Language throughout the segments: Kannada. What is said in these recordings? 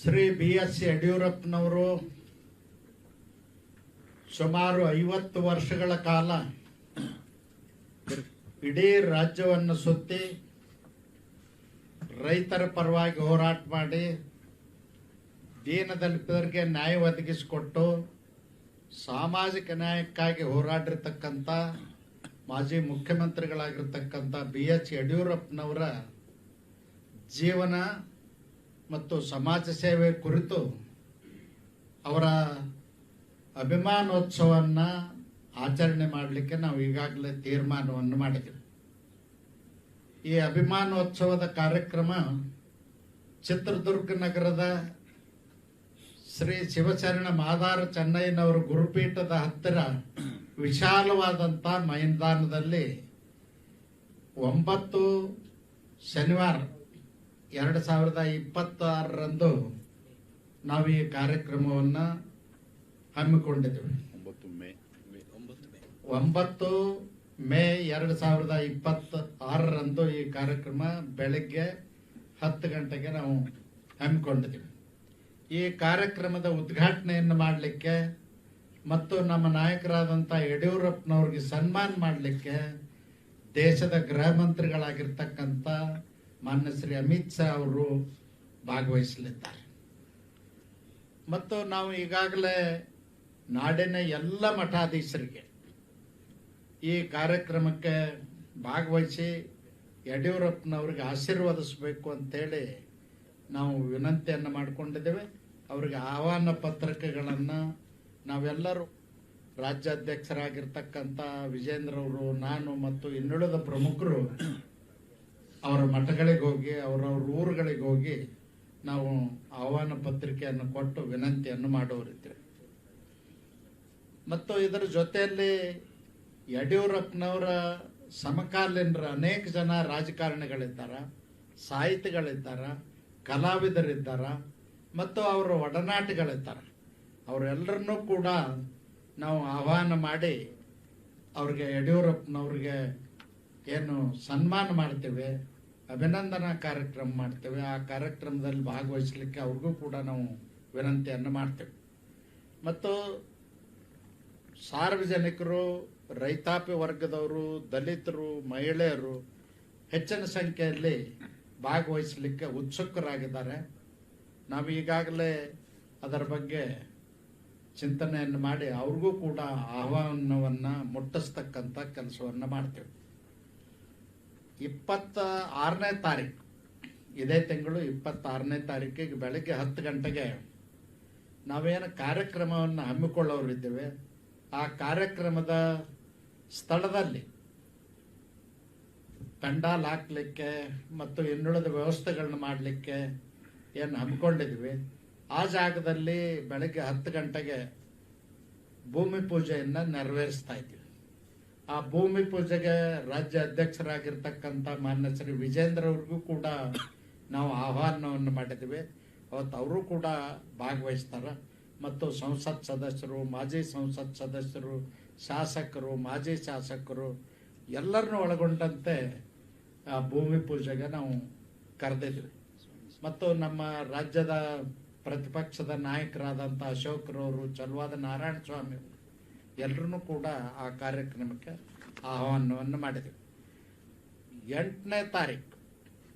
ಶ್ರೀ ಬಿ.ಎಸ್. ಯಡಿಯೂರಪ್ಪನವರು ಸುಮಾರು 50 ವರ್ಷಗಳ ಕಾಲ ಇಡೀ ರಾಜ್ಯವನ್ನು ಸುತ್ತಿ ರೈತರ ಪರವಾಗಿ ಹೋರಾಟ ಮಾಡಿ ದೀನದಲಿತರಿಗೆ ನ್ಯಾಯ ಒದಗಿಸಿಕೊಟ್ಟು ಸಾಮಾಜಿಕ ನ್ಯಾಯಕ್ಕಾಗಿ ಹೋರಾಡಿರ್ತಕ್ಕಂಥ ಮಾಜಿ ಮುಖ್ಯಮಂತ್ರಿಗಳಾಗಿರ್ತಕ್ಕಂಥ ಬಿ.ಎಸ್. ಯಡಿಯೂರಪ್ಪನವರ ಜೀವನ ಮತ್ತು ಸಮಾಜ ಸೇವೆ ಕುರಿತು ಅವರ ಅಭಿಮಾನೋತ್ಸವವನ್ನು ಆಚರಣೆ ಮಾಡಲಿಕ್ಕೆ ನಾವು ಈಗಾಗಲೇ ತೀರ್ಮಾನವನ್ನು ಮಾಡಿದ್ದೀವಿ. ಈ ಅಭಿಮಾನೋತ್ಸವದ ಕಾರ್ಯಕ್ರಮ ಚಿತ್ರದುರ್ಗ ನಗರದ ಶ್ರೀ ಶಿವಶರಣ ಮಾದಾರ ಚೆನ್ನಯ್ಯನವರ ಗುರುಪೀಠದ ಹತ್ತಿರ ವಿಶಾಲವಾದಂಥ ಮೈದಾನದಲ್ಲಿ 9 ಶನಿವಾರ 2026ರಂದು ನಾವು ಈ ಕಾರ್ಯಕ್ರಮವನ್ನು ಹಮ್ಮಿಕೊಂಡಿದ್ದೇವೆ. 9 ಮೇ 2026ರಂದು ಈ ಕಾರ್ಯಕ್ರಮ ಬೆಳಗ್ಗೆ 10 ಗಂಟೆಗೆ ನಾವು ಹಮ್ಮಿಕೊಂಡಿದ್ದೀವಿ. ಈ ಕಾರ್ಯಕ್ರಮದ ಉದ್ಘಾಟನೆಯನ್ನು ಮಾಡಲಿಕ್ಕೆ ಮತ್ತು ನಮ್ಮ ನಾಯಕರಾದಂಥ ಯಡಿಯೂರಪ್ಪನವ್ರಿಗೆ ಸನ್ಮಾನ ಮಾಡಲಿಕ್ಕೆ ದೇಶದ ಗೃಹ ಮಂತ್ರಿಗಳಾಗಿರ್ತಕ್ಕಂಥ ಮಾನ್ಯ ಶ್ರೀ ಅಮಿತ್ ಶಾ ಅವರು ಭಾಗವಹಿಸಲಿದ್ದಾರೆ. ಮತ್ತು ನಾವು ಈಗಾಗಲೇ ನಾಡಿನ ಎಲ್ಲ ಮಠಾಧೀಶರಿಗೆ ಈ ಕಾರ್ಯಕ್ರಮಕ್ಕೆ ಭಾಗವಹಿಸಿ ಯಡಿಯೂರಪ್ಪನವ್ರಿಗೆ ಆಶೀರ್ವದಿಸಬೇಕು ಅಂತೇಳಿ ನಾವು ವಿನಂತಿಯನ್ನು ಮಾಡಿಕೊಂಡಿದ್ದೇವೆ. ಅವರಿಗೆ ಆಹ್ವಾನ ಪತ್ರಿಕೆಗಳನ್ನು ನಾವೆಲ್ಲರೂ ರಾಜ್ಯಾಧ್ಯಕ್ಷರಾಗಿರ್ತಕ್ಕಂಥ ವಿಜೇಂದ್ರ ಅವರು, ನಾನು ಮತ್ತು ಇನ್ನುಳಿದ ಪ್ರಮುಖರು ಅವರ ಮಠಗಳಿಗೆ ಹೋಗಿ ಅವರವ್ರ ಊರುಗಳಿಗೆ ಹೋಗಿ ನಾವು ಆಹ್ವಾನ ಪತ್ರಿಕೆಯನ್ನು ಕೊಟ್ಟು ವಿನಂತಿಯನ್ನು ಮಾಡೋರಿದ್ದೇವೆ. ಮತ್ತು ಇದರ ಜೊತೆಯಲ್ಲಿ ಯಡಿಯೂರಪ್ಪನವರ ಸಮಕಾಲೀನರ ಅನೇಕ ಜನ ರಾಜಕಾರಣಿಗಳಿದ್ದಾರೆ, ಸಾಹಿತಿಗಳಿದ್ದಾರೆ, ಕಲಾವಿದರಿದ್ದಾರೆ ಮತ್ತು ಅವರ ಒಡನಾಟಿಗಳಿದ್ದಾರೆ. ಅವರೆಲ್ಲರನ್ನೂ ಕೂಡ ನಾವು ಆಹ್ವಾನ ಮಾಡಿ ಅವ್ರಿಗೆ ಯಡಿಯೂರಪ್ಪನವ್ರಿಗೆ ಏನು ಸನ್ಮಾನ ಮಾಡ್ತೇವೆ, ಅಭಿನಂದನಾ ಕಾರ್ಯಕ್ರಮ ಮಾಡ್ತೇವೆ. ಆ ಕಾರ್ಯಕ್ರಮದಲ್ಲಿ ಭಾಗವಹಿಸಲಿಕ್ಕೆ ಅವ್ರಿಗೂ ಕೂಡ ನಾವು ವಿನಂತಿಯನ್ನು ಮಾಡ್ತೇವೆ. ಮತ್ತು ಸಾರ್ವಜನಿಕರು, ರೈತಾಪಿ ವರ್ಗದವರು, ದಲಿತರು, ಮಹಿಳೆಯರು ಹೆಚ್ಚಿನ ಸಂಖ್ಯೆಯಲ್ಲಿ ಭಾಗವಹಿಸಲಿಕ್ಕೆ ಉತ್ಸುಕರಾಗಿದ್ದಾರೆ. ನಾವು ಈಗಾಗಲೇ ಅದರ ಬಗ್ಗೆ ಚಿಂತನೆಯನ್ನು ಮಾಡಿ ಅವ್ರಿಗೂ ಕೂಡ ಆಹ್ವಾನವನ್ನು ಮುಟ್ಟಿಸ್ತಕ್ಕಂಥ ಕೆಲಸವನ್ನು ಮಾಡ್ತೇವೆ. 26ನೇ ತಾರೀಕು, ಇದೇ ತಿಂಗಳು 26ನೇ ತಾರೀಕಿಗೆ ಬೆಳಗ್ಗೆ 10 ಗಂಟೆಗೆ ನಾವೇನು ಕಾರ್ಯಕ್ರಮವನ್ನು ಹಮ್ಮಿಕೊಳ್ಳೋರಿದ್ದೇವೆ, ಆ ಕಾರ್ಯಕ್ರಮದ ಸ್ಥಳದಲ್ಲಿ ಪೆಂಡಾಲ್ ಹಾಕಲಿಕ್ಕೆ ಮತ್ತು ಇನ್ನುಳಿದ ವ್ಯವಸ್ಥೆಗಳನ್ನ ಮಾಡಲಿಕ್ಕೆ ಏನು ಹಮ್ಮಿಕೊಂಡಿದ್ವಿ, ಆ ಜಾಗದಲ್ಲಿ ಬೆಳಗ್ಗೆ 10 ಗಂಟೆಗೆ ಭೂಮಿ ಪೂಜೆಯನ್ನು ನೆರವೇರಿಸ್ತಾ ಇದ್ದೀವಿ. ಆ ಭೂಮಿ ಪೂಜೆಗೆ ರಾಜ್ಯ ಅಧ್ಯಕ್ಷರಾಗಿರ್ತಕ್ಕಂಥ ಮಾನ್ಯ ಶ್ರೀ ವಿಜೇಂದ್ರ ಅವ್ರಿಗೂ ಕೂಡ ನಾವು ಆಹ್ವಾನವನ್ನು ಮಾಡಿದ್ದೀವಿ. ಅವತ್ತು ಅವರು ಕೂಡ ಭಾಗವಹಿಸ್ತಾರೆ. ಮತ್ತು ಸಂಸತ್ ಸದಸ್ಯರು, ಮಾಜಿ ಸಂಸತ್ ಸದಸ್ಯರು, ಶಾಸಕರು, ಮಾಜಿ ಶಾಸಕರು ಎಲ್ಲರನ್ನೂ ಒಳಗೊಂಡಂತೆ ಆ ಭೂಮಿ ಪೂಜೆಗೆ ನಾವು ಕರೆದಿದ್ವಿ. ಮತ್ತು ನಮ್ಮ ರಾಜ್ಯದ ಪ್ರತಿಪಕ್ಷದ ನಾಯಕರಾದಂಥ ಅಶೋಕ್ರವರು, ಚಲವಾದ ನಾರಾಯಣ ಸ್ವಾಮಿ ಎಲ್ಲರೂ ಕೂಡ ಆ ಕಾರ್ಯಕ್ರಮಕ್ಕೆ ಆಹ್ವಾನವನ್ನು ಮಾಡಿದ್ವಿ. 8ನೇ ತಾರೀಕು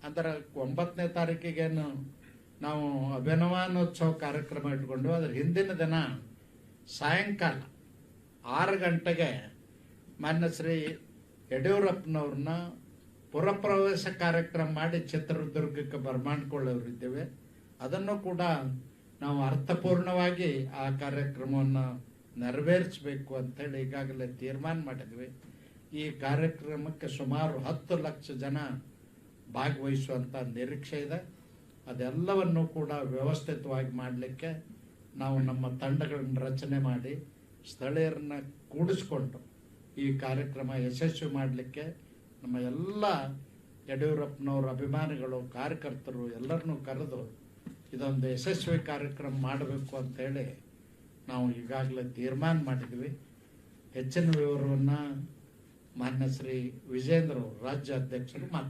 ಅಂದರೆ 9ನೇ ತಾರೀಕಿಗೇನು ನಾವು ಅಭಿನವಾನೋತ್ಸವ ಕಾರ್ಯಕ್ರಮ ಇಟ್ಕೊಂಡು ಅದರ ಹಿಂದಿನ ದಿನ ಸಾಯಂಕಾಲ 6 ಗಂಟೆಗೆ ಮಾನ್ಯ ಶ್ರೀ ಯಡಿಯೂರಪ್ಪನವ್ರನ್ನ ಪುರಪ್ರವೇಶ ಕಾರ್ಯಕ್ರಮ ಮಾಡಿ ಚಿತ್ರದುರ್ಗಕ್ಕೆ ಬರಮಾಡ್ಕೊಳ್ಳೋರಿದ್ದೇವೆ. ಅದನ್ನು ಕೂಡ ನಾವು ಅರ್ಥಪೂರ್ಣವಾಗಿ ಆ ಕಾರ್ಯಕ್ರಮವನ್ನು ನೆರವೇರಿಸಬೇಕು ಅಂತೇಳಿ ಈಗಾಗಲೇ ತೀರ್ಮಾನ ಮಾಡಿದ್ವಿ. ಈ ಕಾರ್ಯಕ್ರಮಕ್ಕೆ ಸುಮಾರು 10 ಲಕ್ಷ ಜನ ಭಾಗವಹಿಸುವಂಥ ನಿರೀಕ್ಷೆ ಇದೆ. ಅದೆಲ್ಲವನ್ನು ಕೂಡ ವ್ಯವಸ್ಥಿತವಾಗಿ ಮಾಡಲಿಕ್ಕೆ ನಾವು ನಮ್ಮ ತಂಡಗಳನ್ನು ರಚನೆ ಮಾಡಿ ಸ್ಥಳೀಯರನ್ನ ಕೂಡಿಸ್ಕೊಂಡು ಈ ಕಾರ್ಯಕ್ರಮ ಯಶಸ್ವಿ ಮಾಡಲಿಕ್ಕೆ ನಮ್ಮ ಎಲ್ಲ ಯಡಿಯೂರಪ್ಪನವರ ಅಭಿಮಾನಿಗಳು, ಕಾರ್ಯಕರ್ತರು ಎಲ್ಲರನ್ನೂ ಕರೆದು ಇದೊಂದು ಯಶಸ್ವಿ ಕಾರ್ಯಕ್ರಮ ಮಾಡಬೇಕು ಅಂತೇಳಿ ನಾವು ಈಗಾಗಲೇ ತೀರ್ಮಾನ ಮಾಡಿದ್ವಿ. ಹೆಚ್ಚಿನ ವಿವರವನ್ನು ಮಾನ್ಯ ಶ್ರೀ ವಿಜೇಂದ್ರ ರಾಜ್ಯ ಅಧ್ಯಕ್ಷರು